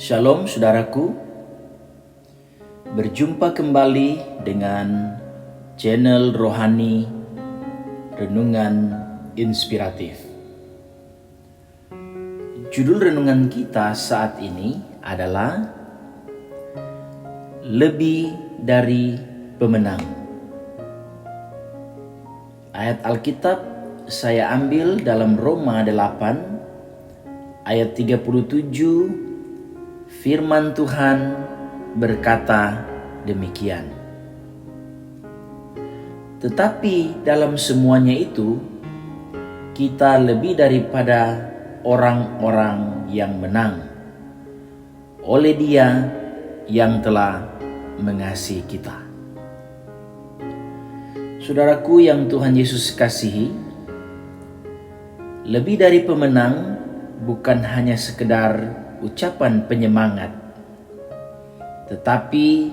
Shalom saudaraku, berjumpa kembali dengan channel Rohani Renungan Inspiratif. Judul renungan kita saat ini adalah Lebih dari Pemenang. Ayat Alkitab saya ambil dalam Roma 8 ayat 37. Firman Tuhan berkata demikian. Tetapi dalam semuanya itu, kita lebih daripada orang-orang yang menang oleh Dia yang telah mengasihi kita. Saudaraku yang Tuhan Yesus kasihi, lebih dari pemenang bukan hanya sekedar ucapan penyemangat, tetapi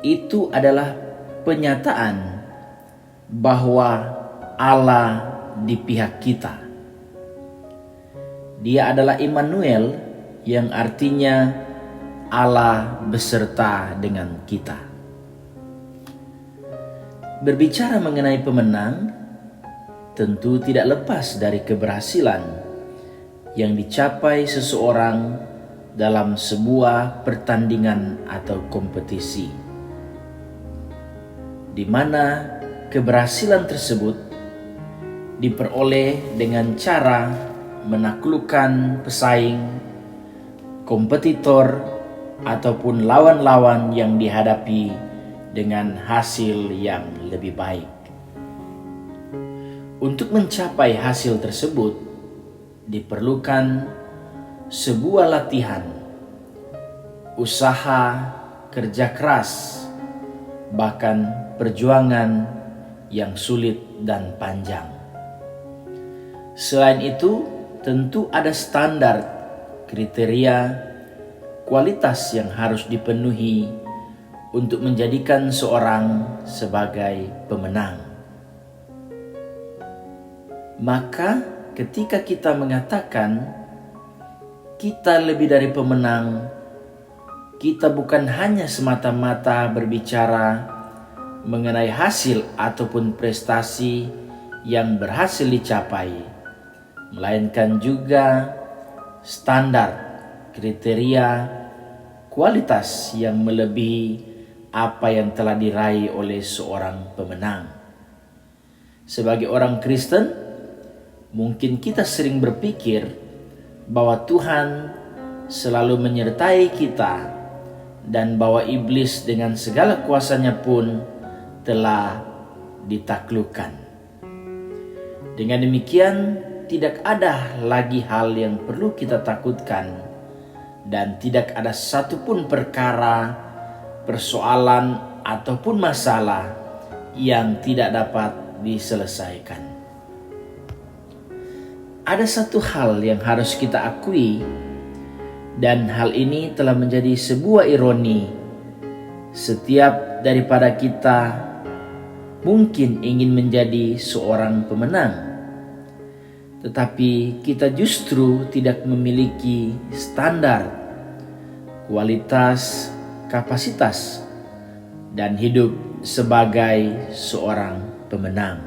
itu adalah penyataan bahwa Allah di pihak kita. Dia adalah Immanuel, yang artinya Allah beserta dengan kita. Berbicara mengenai pemenang tentu tidak lepas dari keberhasilan yang dicapai seseorang dalam sebuah pertandingan atau kompetisi, di mana keberhasilan tersebut diperoleh dengan cara menaklukkan pesaing, kompetitor, ataupun lawan-lawan yang dihadapi dengan hasil yang lebih baik. Untuk mencapai hasil tersebut, diperlukan sebuah latihan, usaha, kerja keras, bahkan perjuangan yang sulit dan panjang. Selain itu, tentu ada standar, kriteria, kualitas yang harus dipenuhi untuk menjadikan seorang sebagai pemenang. Maka ketika kita mengatakan kita lebih dari pemenang, kita bukan hanya semata-mata berbicara mengenai hasil ataupun prestasi yang berhasil dicapai, melainkan juga standar, kriteria, kualitas yang melebihi apa yang telah diraih oleh seorang pemenang. Sebagai orang Kristen, mungkin kita sering berpikir bahwa Tuhan selalu menyertai kita dan bahwa iblis dengan segala kuasanya pun telah ditaklukkan. Dengan demikian, tidak ada lagi hal yang perlu kita takutkan dan tidak ada satupun perkara, persoalan ataupun masalah yang tidak dapat diselesaikan. Ada satu hal yang harus kita akui, dan hal ini telah menjadi sebuah ironi. Setiap daripada kita mungkin ingin menjadi seorang pemenang, tetapi kita justru tidak memiliki standar, kualitas, kapasitas, dan hidup sebagai seorang pemenang.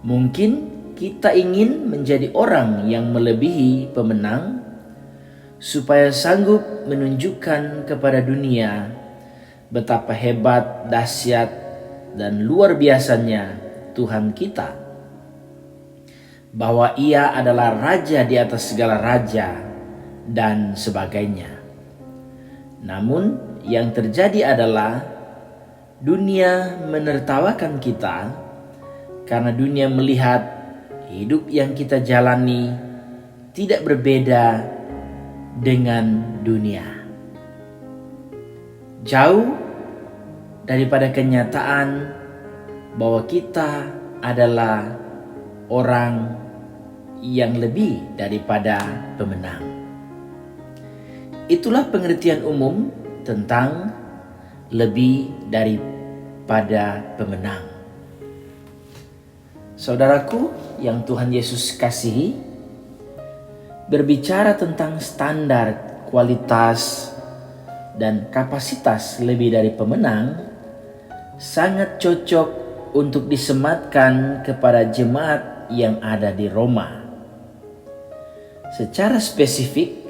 Mungkin kita ingin menjadi orang yang melebihi pemenang supaya sanggup menunjukkan kepada dunia betapa hebat, dahsyat, dan luar biasanya Tuhan kita, bahwa Ia adalah Raja di atas segala raja dan sebagainya. Namun yang terjadi adalah dunia menertawakan kita karena dunia melihat hidup yang kita jalani tidak berbeda dengan dunia. Jauh daripada kenyataan bahwa kita adalah orang yang lebih daripada pemenang. Itulah pengertian umum tentang lebih daripada pemenang. Saudaraku yang Tuhan Yesus kasihi, berbicara tentang standar, kualitas, dan kapasitas lebih dari pemenang, sangat cocok untuk disematkan kepada jemaat yang ada di Roma. Secara spesifik,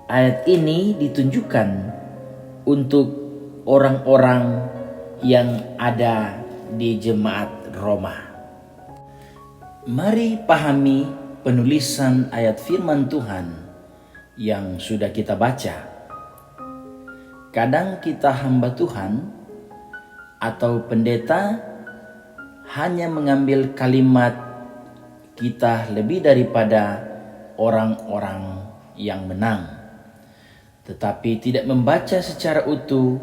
ayat ini ditunjukkan untuk orang-orang yang ada di jemaat Roma. Mari pahami penulisan ayat firman Tuhan yang sudah kita baca. Kadang kita hamba Tuhan atau pendeta hanya mengambil kalimat kita lebih daripada orang-orang yang menang, tetapi tidak membaca secara utuh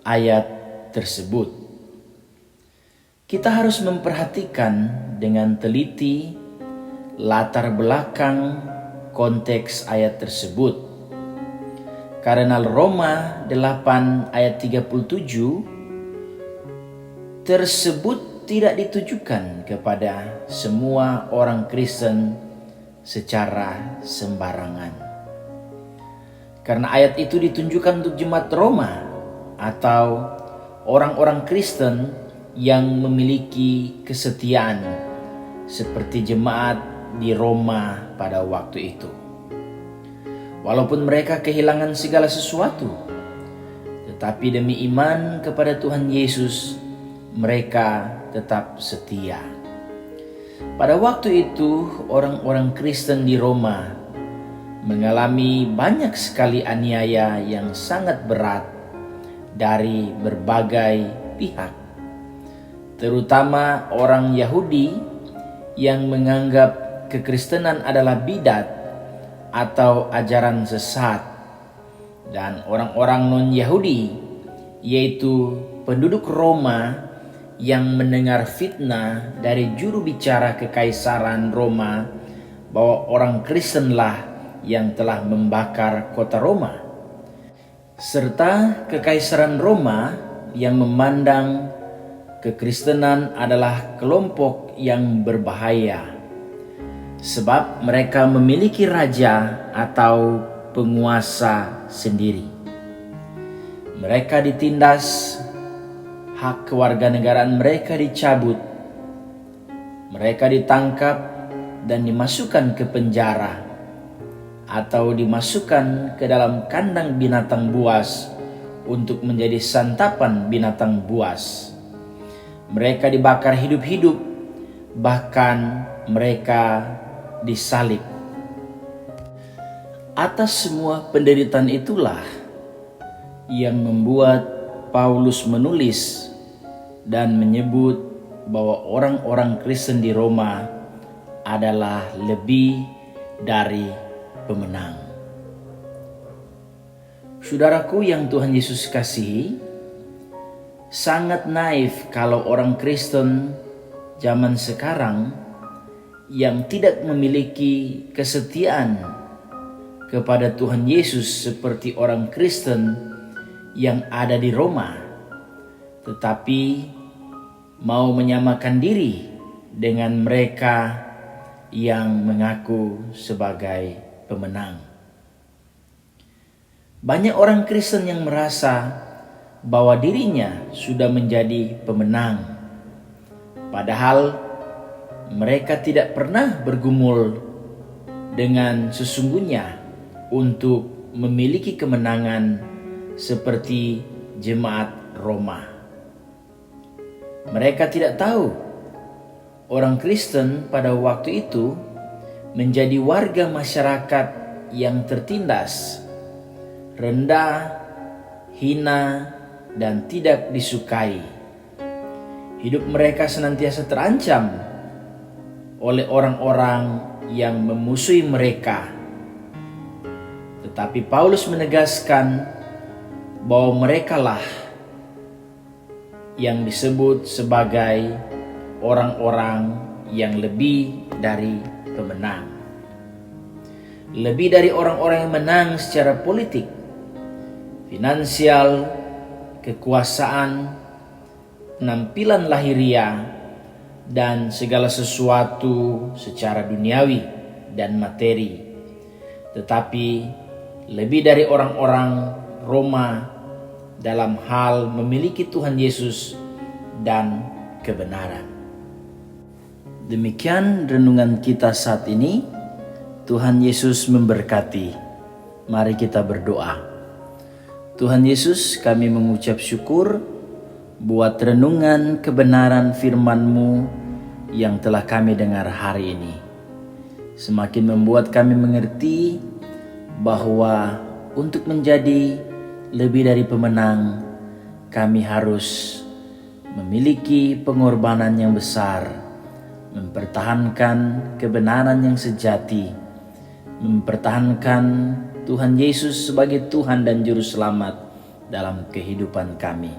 ayat tersebut. Kita harus memperhatikan dengan teliti latar belakang konteks ayat tersebut. Karena Roma 8 ayat 37 tersebut tidak ditujukan kepada semua orang Kristen secara sembarangan. Karena ayat itu ditunjukkan untuk jemaat Roma atau orang-orang Kristen yang memiliki kesetiaan seperti jemaat di Roma pada waktu itu. Walaupun mereka kehilangan segala sesuatu, tetapi demi iman kepada Tuhan Yesus, mereka tetap setia. Pada waktu itu, orang-orang Kristen di Roma mengalami banyak sekali aniaya yang sangat berat dari berbagai pihak, terutama orang Yahudi yang menganggap kekristenan adalah bidat atau ajaran sesat, dan orang-orang non-Yahudi, yaitu penduduk Roma yang mendengar fitnah dari juru bicara kekaisaran Roma bahwa orang Kristenlah yang telah membakar kota Roma, serta kekaisaran Roma yang memandang kekristenan adalah kelompok yang berbahaya sebab mereka memiliki raja atau penguasa sendiri. Mereka ditindas, hak kewarganegaraan mereka dicabut, mereka ditangkap dan dimasukkan ke penjara atau dimasukkan ke dalam kandang binatang buas untuk menjadi santapan binatang buas. Mereka dibakar hidup-hidup, bahkan mereka disalib. Atas semua penderitaan itulah yang membuat Paulus menulis dan menyebut bahwa orang-orang Kristen di Roma adalah lebih dari pemenang. Saudaraku yang Tuhan Yesus kasihi, sangat naif kalau orang Kristen zaman sekarang yang tidak memiliki kesetiaan kepada Tuhan Yesus seperti orang Kristen yang ada di Roma, tetapi mau menyamakan diri dengan mereka yang mengaku sebagai pemenang. Banyak orang Kristen yang merasa bahwa dirinya sudah menjadi pemenang, padahal mereka tidak pernah bergumul dengan sesungguhnya untuk memiliki kemenangan seperti jemaat Roma. Mereka tidak tahu orang Kristen pada waktu itu menjadi warga masyarakat yang tertindas, rendah, hina, dan tidak disukai. Hidup mereka senantiasa terancam oleh orang-orang yang memusuhi mereka. Tetapi Paulus menegaskan bahwa merekalah yang disebut sebagai orang-orang yang lebih dari pemenang. Lebih dari orang-orang yang menang secara politik, finansial, kekuasaan, penampilan lahiriah, dan segala sesuatu secara duniawi dan materi tetapi lebih dari orang-orang Roma dalam hal memiliki Tuhan Yesus dan kebenaran. Demikian renungan kita saat ini. Tuhan Yesus memberkati. Mari kita berdoa. Tuhan Yesus, kami mengucap syukur buat renungan kebenaran firman-Mu yang telah kami dengar hari ini. Semakin membuat kami mengerti bahwa untuk menjadi lebih dari pemenang, kami harus memiliki pengorbanan yang besar, mempertahankan kebenaran yang sejati, mempertahankan Tuhan Yesus sebagai Tuhan dan Juru Selamat dalam kehidupan kami.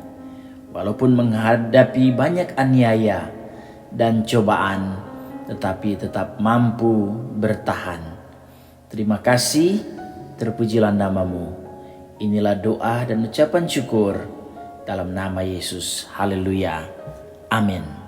Walaupun menghadapi banyak aniaya dan cobaan, tetapi tetap mampu bertahan. Terima kasih, terpujilah nama-Mu. Inilah doa dan ucapan syukur dalam nama Yesus. Haleluya. Amin.